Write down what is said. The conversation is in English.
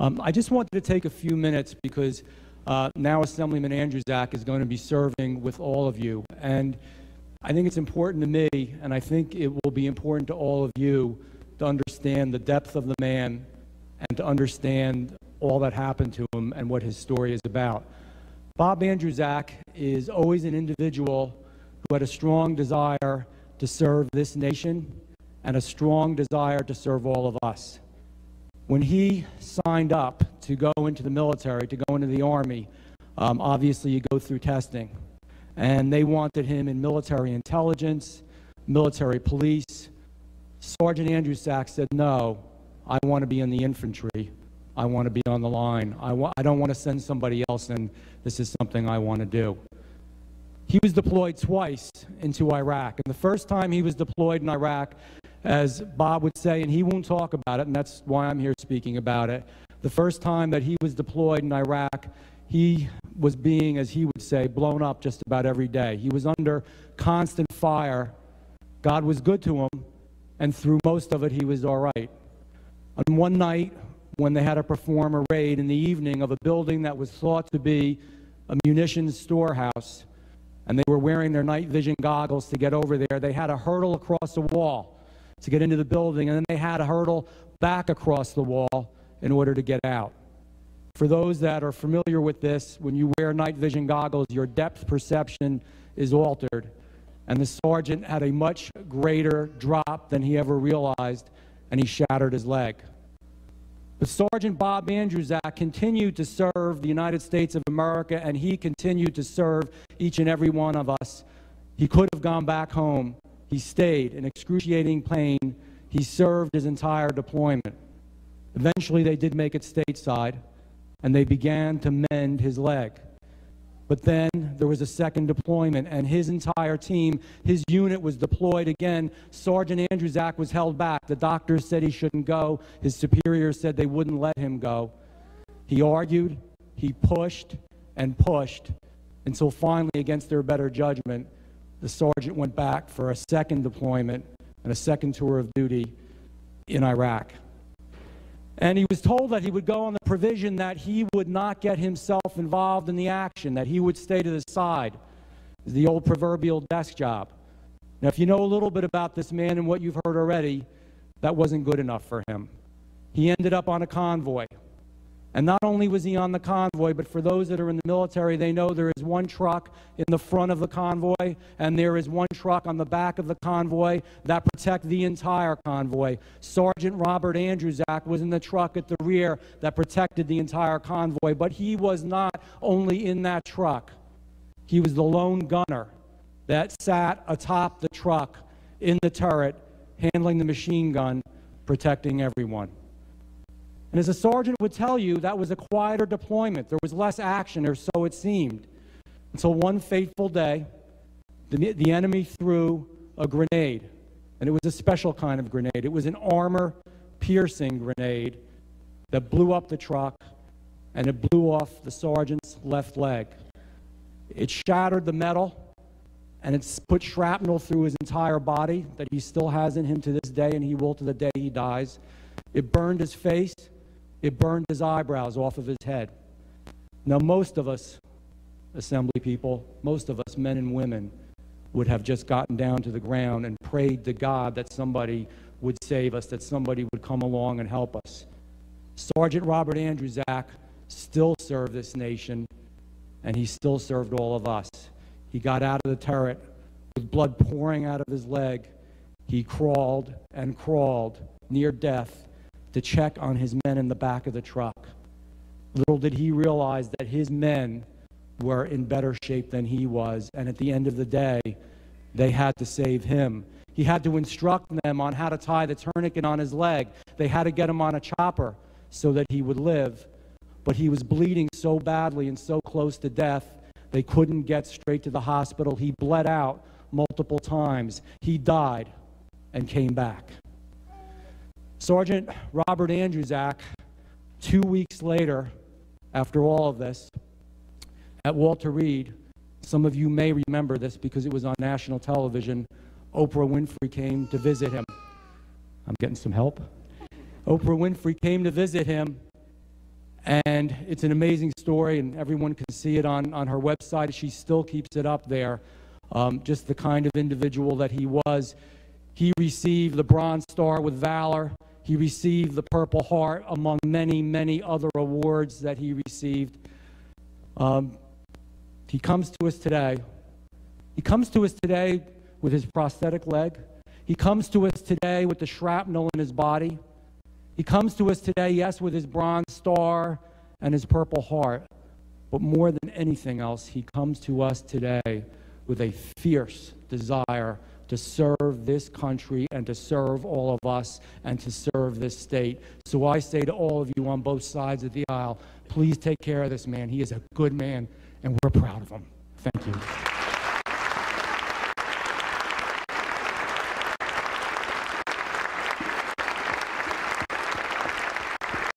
I just wanted to take a few minutes because now Assemblyman Andrzejczak is going to be serving with all of you. And I think it's important to me, and I think it will be important to all of you to understand the depth of the man and to understand all that happened to him and what his story is about. Bob Andrzejczak is always an individual who had a strong desire to serve this nation and a strong desire to serve all of us. When he signed up to go into the military, to go into the Army, obviously you go through testing. And they wanted him in military intelligence, military police. Sergeant Andrzejczak said, no, I want to be in the infantry. I want to be on the line. I don't want to send somebody else in. This is something I want to do. He was deployed twice into Iraq. And the first time he was deployed in Iraq, as Bob would say, and he won't talk about it, and that's why I'm here speaking about it, the first time that he was deployed in Iraq, he was being, as he would say, blown up just about every day. He was under constant fire. God was good to him, and through most of it, he was all right. On one night, when they had to perform a raid in the evening of a building that was thought to be a munitions storehouse, and they were wearing their night vision goggles to get over there, they had to hurdle across a wall to get into the building, and then they had to hurdle back across the wall in order to get out. For those that are familiar with this, when you wear night vision goggles, your depth perception is altered. And the sergeant had a much greater drop than he ever realized, and he shattered his leg. But Sergeant Bob Andrzejczak continued to serve the United States of America, and he continued to serve each and every one of us. He could have gone back home. He stayed in excruciating pain. He served his entire deployment. Eventually, they did make it stateside, and they began to mend his leg. But then there was a second deployment, and his entire team, his unit was deployed again. Sergeant Andrzejczak was held back. The doctors said he shouldn't go. His superiors said they wouldn't let him go. He argued, he pushed, and pushed, until finally, against their better judgment, the sergeant went back for a second deployment and a second tour of duty in Iraq. And he was told that he would go on the provision that he would not get himself involved in the action, that he would stay to the side. It's the old proverbial desk job. Now, if you know a little bit about this man and what you've heard already, that wasn't good enough for him. He ended up on a convoy. And not only was he on the convoy, but for those that are in the military, they know there is one truck in the front of the convoy, and there is one truck on the back of the convoy that protect the entire convoy. Sergeant Robert Andrzejczak was in the truck at the rear that protected the entire convoy, but he was not only in that truck. He was the lone gunner that sat atop the truck in the turret, handling the machine gun, protecting everyone. And as a sergeant would tell you, that was a quieter deployment. There was less action, or so it seemed, until one fateful day, the enemy threw a grenade. And it was a special kind of grenade. It was an armor-piercing grenade that blew up the truck, and it blew off the sergeant's left leg. It shattered the metal, and it's put shrapnel through his entire body that he still has in him to this day, and he will to the day he dies. It burned his face. It burned his eyebrows off of his head. Now, most of us, assembly people, most of us, men and women, would have just gotten down to the ground and prayed to God that somebody would save us, that somebody would come along and help us. Sergeant Robert Andrzejczak still served this nation, and he still served all of us. He got out of the turret with blood pouring out of his leg. He crawled and crawled near death to check on his men in the back of the truck. Little did he realize that his men were in better shape than he was, and at the end of the day, they had to save him. He had to instruct them on how to tie the tourniquet on his leg. They had to get him on a chopper so that he would live. But he was bleeding so badly and so close to death, they couldn't get straight to the hospital. He bled out multiple times. He died and came back. Sergeant Robert Andrzejczak, 2 weeks later, after all of this, at Walter Reed, some of you may remember this because it was on national television, Oprah Winfrey came to visit him. I'm getting some help. Oprah Winfrey came to visit him, And it's an amazing story, and everyone can see it on her website. She still keeps it up there. Just the kind of individual that he was. He received the Bronze Star with Valor. He received the Purple Heart, among many, many other awards that he received. He comes to us today. He comes to us today with his prosthetic leg. He comes to us today with the shrapnel in his body. He comes to us today, yes, with his Bronze Star and his Purple Heart. But more than anything else, he comes to us today with a fierce desire to serve this country and to serve all of us and to serve this state. So I say to all of you on both sides of the aisle, please take care of this man. He is a good man, and we're proud of him. Thank you.